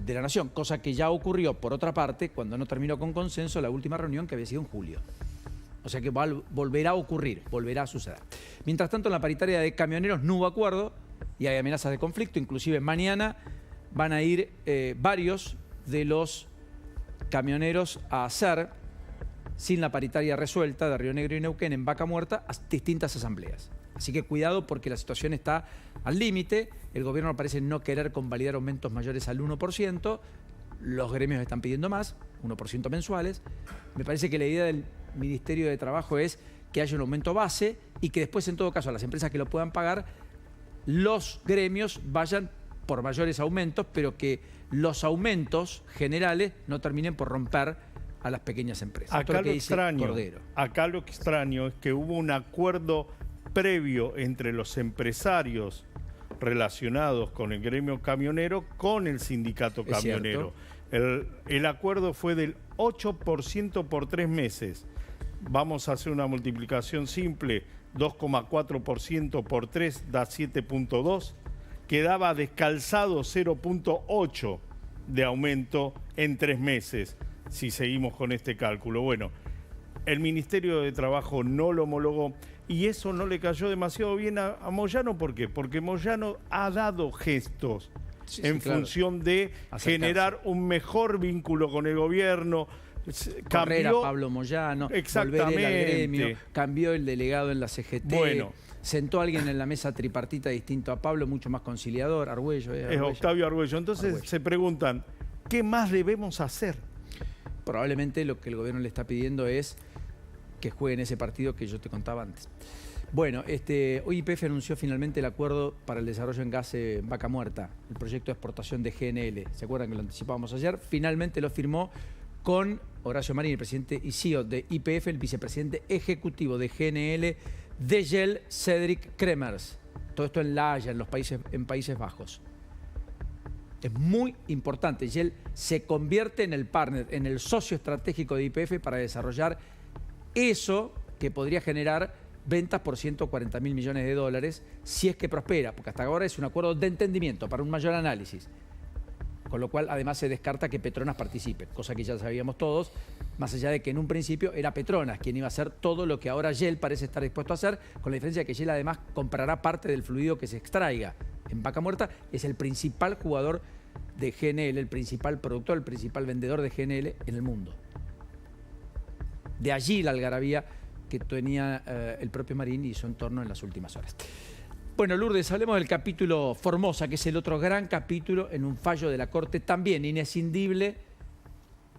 de la Nación, cosa que ya ocurrió, por otra parte, cuando no terminó con consenso la última reunión que había sido en julio. O sea que volverá a ocurrir, volverá a suceder. Mientras tanto, en la paritaria de camioneros no hubo acuerdo y hay amenazas de conflicto, inclusive mañana van a ir varios de los camioneros a hacer, sin la paritaria resuelta de Río Negro y Neuquén, en Vaca Muerta, a distintas asambleas. Así que cuidado porque la situación está al límite. El gobierno parece no querer convalidar aumentos mayores al 1%. Los gremios están pidiendo más, 1% mensuales. Me parece que la idea del Ministerio de Trabajo es que haya un aumento base y que después, en todo caso, a las empresas que lo puedan pagar, los gremios vayan por mayores aumentos, pero que los aumentos generales no terminen por romper a las pequeñas empresas. Acá lo extraño es que hubo un acuerdo previo entre los empresarios relacionados con el gremio camionero con el sindicato camionero. El acuerdo fue del 8% por 3 meses. Vamos a hacer una multiplicación simple, 2,4% por 3 da 7,2. Quedaba descalzado 0,8 de aumento en 3 meses, si seguimos con este cálculo. Bueno, el Ministerio de Trabajo no lo homologó y eso no le cayó demasiado bien a Moyano. ¿Por qué? Porque Moyano ha dado gestos en función de generar un mejor vínculo con el gobierno. Correr a Pablo Moyano, volver al gremio, cambió el delegado en la CGT. Bueno, sentó a alguien en la mesa tripartita distinto a Pablo, mucho más conciliador, Argüello. Es Octavio Argüello. Entonces se preguntan, ¿qué más debemos hacer? Probablemente lo que el gobierno le está pidiendo es que jueguen ese partido que yo te contaba antes. Bueno, hoy YPF anunció finalmente el acuerdo para el desarrollo en gas Vaca Muerta, el proyecto de exportación de GNL. ¿Se acuerdan que lo anticipábamos ayer? Finalmente lo firmó con Horacio Marín, el presidente y CEO de YPF, el vicepresidente ejecutivo de GNL, DeGel Cedric Kremers. Todo esto en La Haya, en Países Bajos. Es muy importante. DeGel se convierte en el partner, en el socio estratégico de YPF para desarrollar eso que podría generar ventas por 140.000 millones de dólares si es que prospera, porque hasta ahora es un acuerdo de entendimiento para un mayor análisis. Con lo cual, además, se descarta que Petronas participe, cosa que ya sabíamos todos, más allá de que en un principio era Petronas quien iba a hacer todo lo que ahora Shell parece estar dispuesto a hacer, con la diferencia de que Shell además comprará parte del fluido que se extraiga en Vaca Muerta. Es el principal jugador de GNL, el principal productor, el principal vendedor de GNL en el mundo. De allí la algarabía que tenía el propio Marín y su entorno en las últimas horas. Bueno, Lourdes, hablemos del capítulo Formosa, que es el otro gran capítulo en un fallo de la Corte, también inescindible,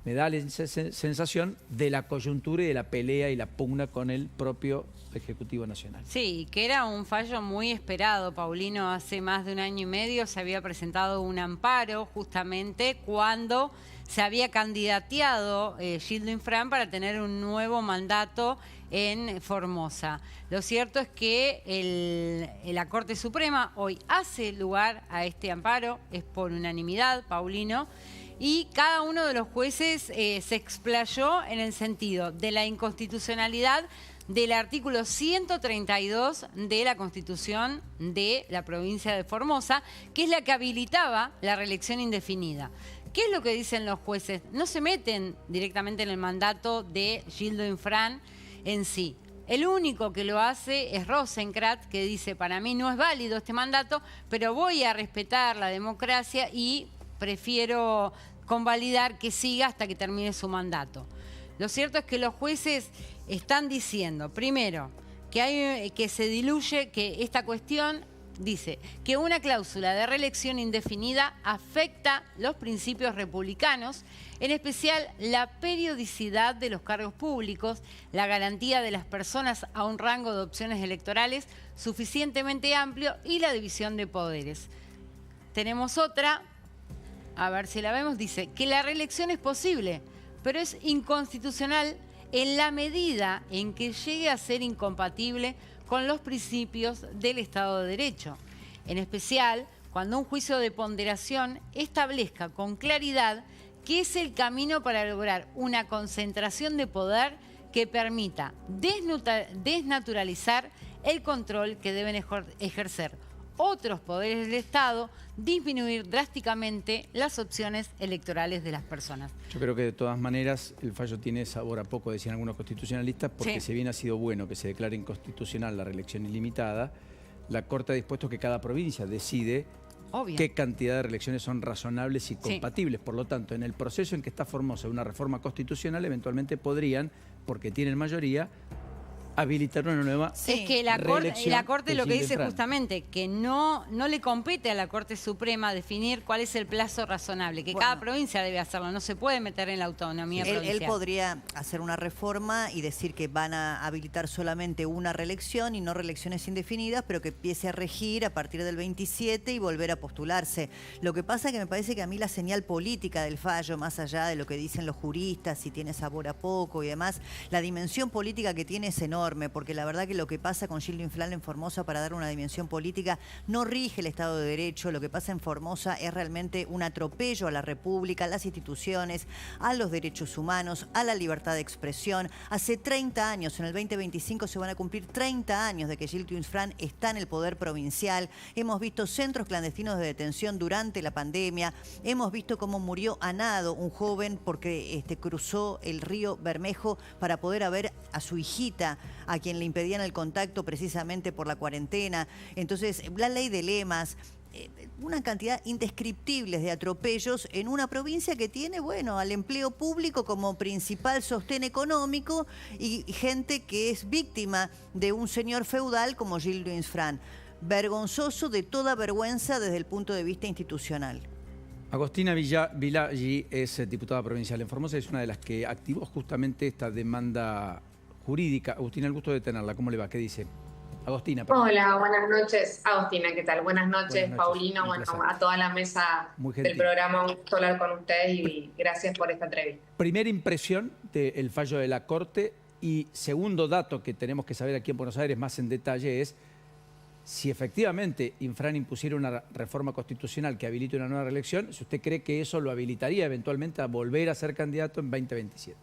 me da la sensación, de la coyuntura y de la pelea y la pugna con el propio Ejecutivo Nacional. Sí, que era un fallo muy esperado, Paulino. Hace más de 1 año y medio se había presentado un amparo justamente cuando se había candidateado Gildo Infran para tener un nuevo mandato en Formosa. Lo cierto es que la Corte Suprema hoy hace lugar a este amparo, es por unanimidad, Paulino, y cada uno de los jueces se explayó en el sentido de la inconstitucionalidad del artículo 132 de la Constitución de la provincia de Formosa, que es la que habilitaba la reelección indefinida. ¿Qué es lo que dicen los jueces? No se meten directamente en el mandato de Gildo Infran en sí. El único que lo hace es Rosenkrantz, que dice, para mí no es válido este mandato, pero voy a respetar la democracia y prefiero convalidar que siga hasta que termine su mandato. Lo cierto es que los jueces están diciendo, primero, que se diluye, que esta cuestión dice que una cláusula de reelección indefinida afecta los principios republicanos, en especial la periodicidad de los cargos públicos, la garantía de las personas a un rango de opciones electorales suficientemente amplio y la división de poderes. Tenemos otra, a ver si la vemos, dice que la reelección es posible, pero es inconstitucional en la medida en que llegue a ser incompatible con los principios del Estado de Derecho. En especial, cuando un juicio de ponderación establezca con claridad que es el camino para lograr una concentración de poder que permita desnaturalizar el control que deben ejercer otros poderes del Estado, disminuir drásticamente las opciones electorales de las personas. Yo creo que de todas maneras el fallo tiene sabor a poco, decían algunos constitucionalistas, porque si bien ha sido bueno que se declare inconstitucional la reelección ilimitada, la Corte ha dispuesto que cada provincia decide qué cantidad de reelecciones son razonables y compatibles. Por lo tanto, en el proceso en que está Formosa una reforma constitucional, eventualmente podrían, porque tienen mayoría, habilitar una nueva Es que la Corte lo que dice justamente que no le compete a la Corte Suprema definir cuál es el plazo razonable, que cada provincia debe hacerlo, no se puede meter en la autonomía provincial. Él podría hacer una reforma y decir que van a habilitar solamente una reelección y no reelecciones indefinidas, pero que empiece a regir a partir del 27 y volver a postularse. Lo que pasa es que me parece que a mí la señal política del fallo, más allá de lo que dicen los juristas, si tiene sabor a poco y demás, la dimensión política que tiene es enorme, porque la verdad que lo que pasa con Gildo Infran en Formosa, para dar una dimensión política, no rige el Estado de Derecho. Lo que pasa en Formosa es realmente un atropello a la República, a las instituciones, a los derechos humanos, a la libertad de expresión. Hace 30 años, en el 2025 se van a cumplir 30 años de que Gildo Infran está en el poder provincial. Hemos visto centros clandestinos de detención durante la pandemia. Hemos visto cómo murió a nado un joven porque cruzó el río Bermejo para poder ver a su hijita, a quien le impedían el contacto precisamente por la cuarentena. Entonces, la ley de lemas, una cantidad indescriptible de atropellos en una provincia que tiene, bueno, al empleo público como principal sostén económico y gente que es víctima de un señor feudal como Gildo Infran. Vergonzoso, de toda vergüenza desde el punto de vista institucional. Agostina Villaggi es diputada provincial en Formosa, es una de las que activó justamente esta demanda jurídica. Agustina, el gusto de tenerla. ¿Cómo le va? ¿Qué dice? Agostina, perdón. Hola, buenas noches. Agostina, ¿qué tal? Buenas noches, Paulino. Bueno, a toda la mesa del programa, un gusto hablar con ustedes y gracias por esta entrevista. Primera impresión del fallo de la Corte y segundo dato que tenemos que saber aquí en Buenos Aires más en detalle es si efectivamente Infran impusiera una reforma constitucional que habilite una nueva reelección, si usted cree que eso lo habilitaría eventualmente a volver a ser candidato en 2027.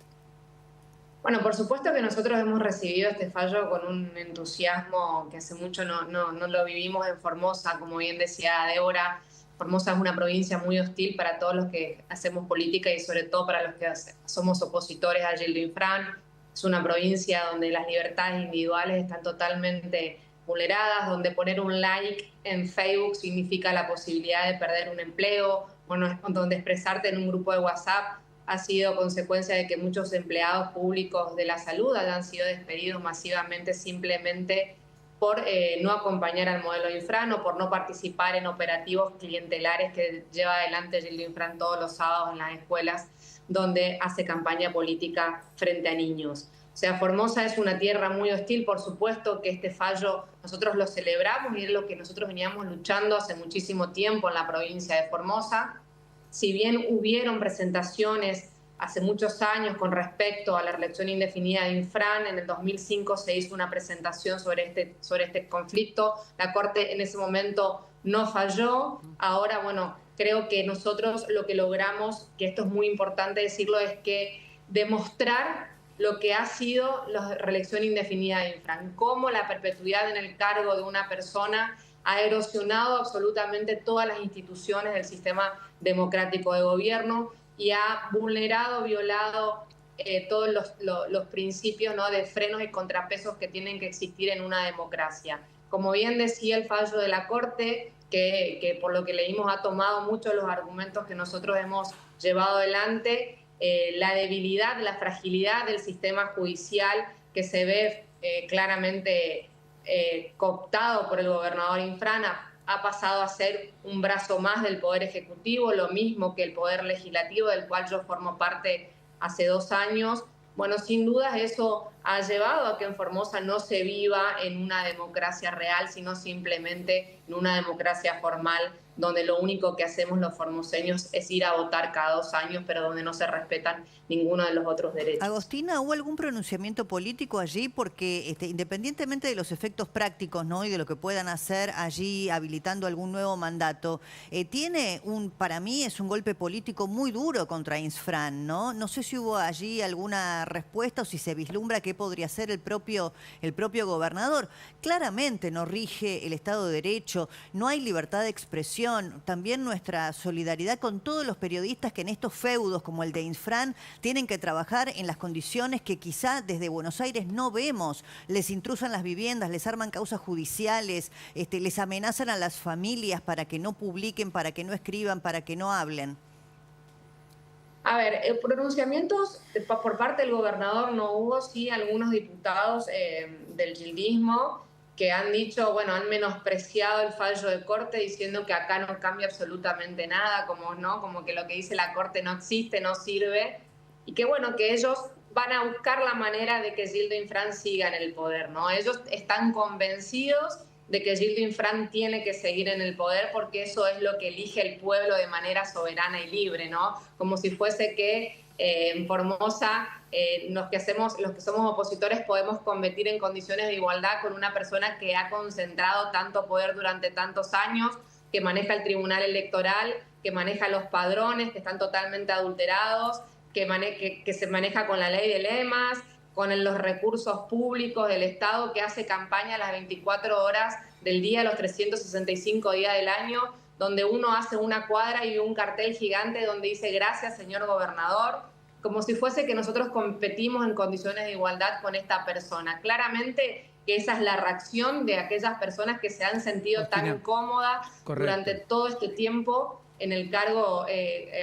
Bueno, por supuesto que nosotros hemos recibido este fallo con un entusiasmo que hace mucho no lo vivimos en Formosa. Como bien decía Débora, Formosa es una provincia muy hostil para todos los que hacemos política y sobre todo para los que somos opositores a Gildo Infran. Es una provincia donde las libertades individuales están totalmente vulneradas, donde poner un like en Facebook significa la posibilidad de perder un empleo, bueno, donde expresarte en un grupo de WhatsApp ha sido consecuencia de que muchos empleados públicos de la salud hayan sido despedidos masivamente simplemente por no acompañar al modelo Infran o por no participar en operativos clientelares que lleva adelante Gildo Infran todos los sábados en las escuelas donde hace campaña política frente a niños. O sea, Formosa es una tierra muy hostil, por supuesto que este fallo nosotros lo celebramos y es lo que nosotros veníamos luchando hace muchísimo tiempo en la provincia de Formosa. Si bien hubieron presentaciones hace muchos años con respecto a la reelección indefinida de Infran, en el 2005 se hizo una presentación sobre este conflicto, la Corte en ese momento no falló. Ahora, bueno, creo que nosotros lo que logramos, que esto es muy importante decirlo, es que demostrar lo que ha sido la reelección indefinida de Infran, cómo la perpetuidad en el cargo de una persona ha erosionado absolutamente todas las instituciones del sistema democrático de gobierno y ha vulnerado, violado todos los principios, ¿no?, de frenos y contrapesos que tienen que existir en una democracia. Como bien decía el fallo de la Corte, que por lo que leímos ha tomado muchos de los argumentos que nosotros hemos llevado adelante, la debilidad, la fragilidad del sistema judicial que se ve claramente cooptado por el gobernador Infran ha pasado a ser un brazo más del Poder Ejecutivo, lo mismo que el Poder Legislativo, del cual yo formo parte hace 2 años. Bueno, sin duda eso ha llevado a que en Formosa no se viva en una democracia real, sino simplemente en una democracia formal, donde lo único que hacemos los formoseños es ir a votar cada 2 años, pero donde no se respetan ninguno de los otros derechos. Agostina, ¿hubo algún pronunciamiento político allí? Porque independientemente de los efectos prácticos, ¿no?, y de lo que puedan hacer allí habilitando algún nuevo mandato, para mí es un golpe político muy duro contra Infran, ¿no? No sé si hubo allí alguna respuesta o si se vislumbra qué podría ser el propio gobernador. Claramente no rige el Estado de Derecho, no hay libertad de expresión. También nuestra solidaridad con todos los periodistas que en estos feudos como el de Infran tienen que trabajar en las condiciones que quizá desde Buenos Aires no vemos. Les intrusan las viviendas, les arman causas judiciales, les amenazan a las familias para que no publiquen, para que no escriban, para que no hablen. A ver, pronunciamientos por parte del gobernador no hubo, sí algunos diputados del gildismo que han dicho, bueno, han menospreciado el fallo de Corte diciendo que acá no cambia absolutamente nada, como que lo que dice la Corte no existe, no sirve, y que bueno, que ellos van a buscar la manera de que Gildo Infran siga en el poder, ¿no? Ellos están convencidos de que Gildo Infran tiene que seguir en el poder porque eso es lo que elige el pueblo de manera soberana y libre, ¿no? Como si fuese que en Formosa los que somos opositores podemos competir en condiciones de igualdad con una persona que ha concentrado tanto poder durante tantos años, que maneja el tribunal electoral, que maneja los padrones que están totalmente adulterados, que se maneja con la ley de lemas, con los recursos públicos del Estado, que hace campaña las 24 horas del día, los 365 días del año, donde uno hace una cuadra y un cartel gigante donde dice gracias, señor gobernador, como si fuese que nosotros competimos en condiciones de igualdad con esta persona. Claramente que esa es la reacción de aquellas personas que se han sentido tan incómodas durante todo este tiempo en el cargo,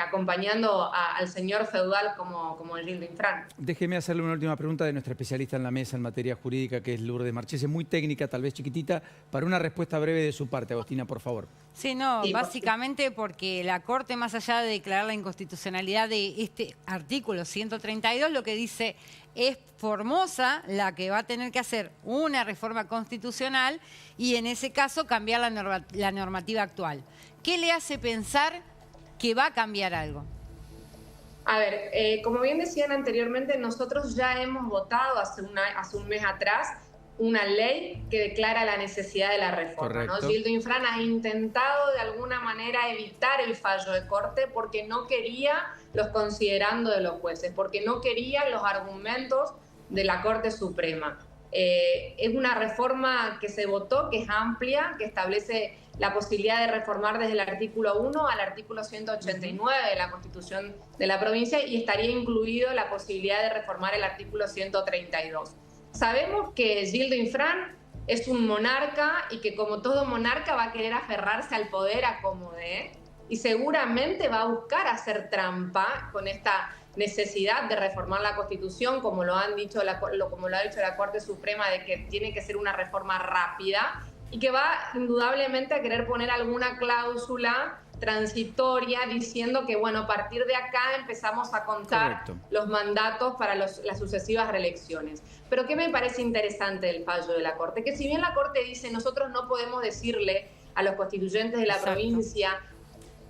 acompañando al señor feudal como el Gildo Infran. Déjeme hacerle una última pregunta de nuestra especialista en la mesa en materia jurídica, que es Lourdes Marchese, muy técnica, tal vez chiquitita, para una respuesta breve de su parte. Agostina, por favor. Sí, básicamente porque la Corte, más allá de declarar la inconstitucionalidad de este artículo 132, lo que dice es Formosa la que va a tener que hacer una reforma constitucional y en ese caso cambiar la normativa actual. ¿Qué le hace pensar que va a cambiar algo? A ver, como bien decían anteriormente, nosotros ya hemos votado hace un mes atrás una ley que declara la necesidad de la reforma, ¿no? Gildo Infran ha intentado de alguna manera evitar el fallo de corte porque no quería los considerandos de los jueces, porque no quería los argumentos de la Corte Suprema. Es una reforma que se votó, que es amplia, que establece la posibilidad de reformar desde el artículo 1 al artículo 189 de la Constitución de la provincia y estaría incluido la posibilidad de reformar el artículo 132. Sabemos que Gildo Infran es un monarca y que como todo monarca va a querer aferrarse al poder a como dé y seguramente va a buscar hacer trampa con esta necesidad de reformar la Constitución, como lo ha dicho la Corte Suprema, de que tiene que ser una reforma rápida y que va indudablemente a querer poner alguna cláusula transitoria diciendo que, bueno, a partir de acá empezamos a contar los mandatos para las sucesivas reelecciones. Pero ¿qué me parece interesante del fallo de la Corte? Que si bien la Corte dice nosotros no podemos decirle a los constituyentes de la provincia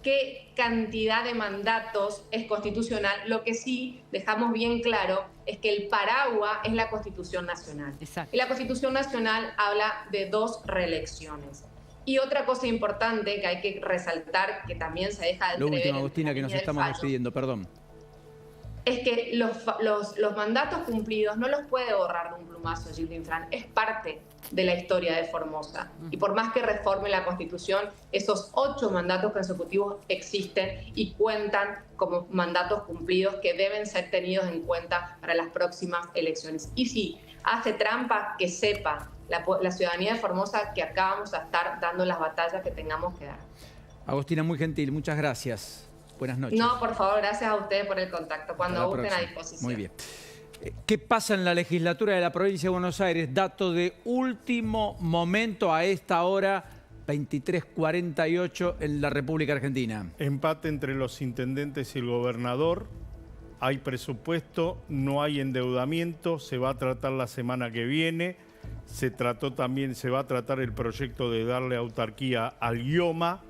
qué cantidad de mandatos es constitucional, lo que sí dejamos bien claro es que el paraguas es la Constitución Nacional. Y la Constitución Nacional habla de 2 reelecciones. Y otra cosa importante que hay que resaltar, que también se deja de entrever... Lo último, Agustina, que nos estamos despidiendo, perdón. Es que los mandatos cumplidos no los puede borrar de un plumazo Gildo Infran. Es parte de la historia de Formosa. Y por más que reforme la Constitución, esos 8 mandatos consecutivos existen y cuentan como mandatos cumplidos que deben ser tenidos en cuenta para las próximas elecciones. Y si hace trampa, que sepa la ciudadanía de Formosa que acá vamos a estar dando las batallas que tengamos que dar. Agustina, muy gentil, muchas gracias. Buenas noches. No, por favor, gracias a ustedes por el contacto. Cuando gusten, a disposición. Muy bien. ¿Qué pasa en la legislatura de la provincia de Buenos Aires? Dato de último momento a esta hora, 23:48 en la República Argentina. Empate entre los intendentes y el gobernador. Hay presupuesto, no hay endeudamiento, se va a tratar la semana que viene. Se va a tratar el proyecto de darle autarquía al IOMA,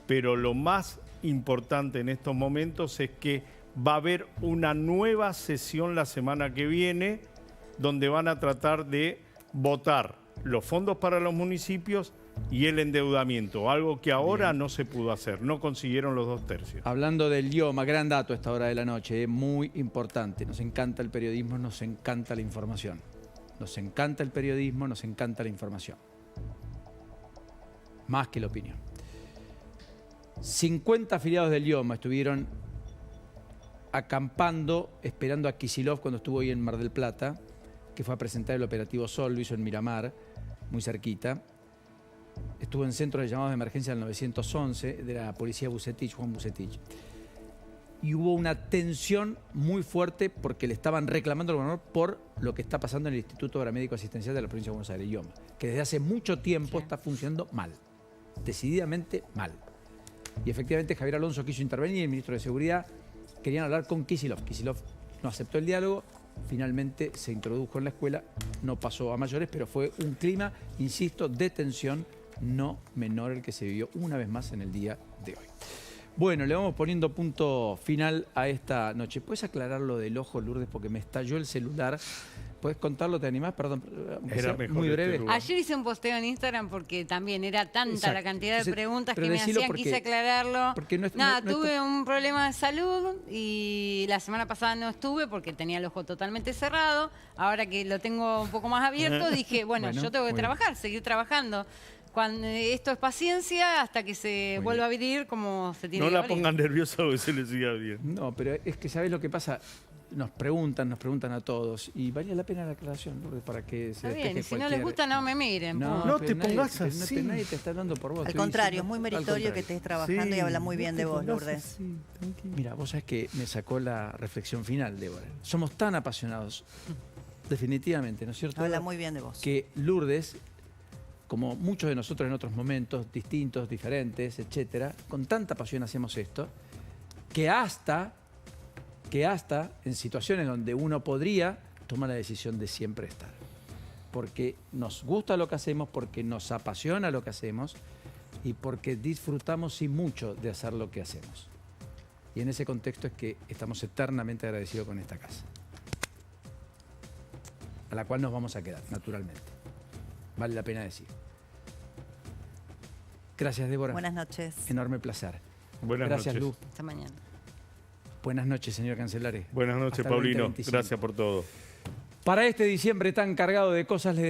pero lo más importante en estos momentos es que va a haber una nueva sesión la semana que viene donde van a tratar de votar los fondos para los municipios y el endeudamiento, algo que ahora no se pudo hacer, no consiguieron los 2/3. Hablando del IOMA, gran dato a esta hora de la noche, muy importante. Nos encanta el periodismo, nos encanta la información. Nos encanta el periodismo, nos encanta la información. Más que la opinión. 50 afiliados del IOMA estuvieron acampando, esperando a Kicillof cuando estuvo hoy en Mar del Plata, que fue a presentar el operativo Sol, lo hizo en Miramar, muy cerquita. Estuvo en centro de llamados de emergencia del 911 de la policía Bucetich, Juan Bucetich. Y hubo una tensión muy fuerte porque le estaban reclamando al gobernador por lo que está pasando en el Instituto Paramédico Asistencial de la provincia de Buenos Aires, IOMA, que desde hace mucho tiempo está funcionando mal, decididamente mal. Y efectivamente Javier Alonso quiso intervenir y el ministro de Seguridad querían hablar con Kicillof. Kicillof no aceptó el diálogo, finalmente se introdujo en la escuela, no pasó a mayores, pero fue un clima, insisto, de tensión no menor el que se vivió una vez más en el día de hoy. Bueno, le vamos poniendo punto final a esta noche. ¿Puedes aclarar lo del ojo, Lourdes? Porque me estalló el celular. ¿Puedes contarlo? ¿Te animás? Perdón, muy breve. Ayer hice un posteo en Instagram porque también era tanta la cantidad de preguntas que me hacían, quise aclararlo. Tuve un problema de salud y la semana pasada no estuve porque tenía el ojo totalmente cerrado. Ahora que lo tengo un poco más abierto, dije, bueno, yo tengo que trabajar, seguir trabajando. Cuando esto es paciencia hasta que se vuelva a abrir como se tiene que abrir. No la pongan nerviosa o que se le siga bien. No, pero es que ¿sabés lo que pasa? Nos preguntan a todos y valía la pena la aclaración, Lourdes, para que se despeje bien, si no les gusta no me miren. No te pongas así. Nadie te está hablando por vos. Al contrario, es muy meritorio que estés trabajando y habla muy bien de vos, Lourdes. Mira, vos sabés que me sacó la reflexión final, Débora. Somos tan apasionados, definitivamente, ¿no es cierto? Habla muy bien de vos. Que Lourdes, como muchos de nosotros en otros momentos distintos, diferentes, etcétera, con tanta pasión hacemos esto, que hasta en situaciones donde uno podría toma la decisión de siempre estar. Porque nos gusta lo que hacemos, porque nos apasiona lo que hacemos y porque disfrutamos y mucho de hacer lo que hacemos. Y en ese contexto es que estamos eternamente agradecidos con esta casa, a la cual nos vamos a quedar, naturalmente. Vale la pena decir. Gracias, Débora. Buenas noches. Enorme placer. Buenas Gracias, noches. Lu. Hasta mañana. Buenas noches, señor Cancelare. Buenas noches, Hasta el Paulino. 2025. Gracias por todo. Para este diciembre tan cargado de cosas, les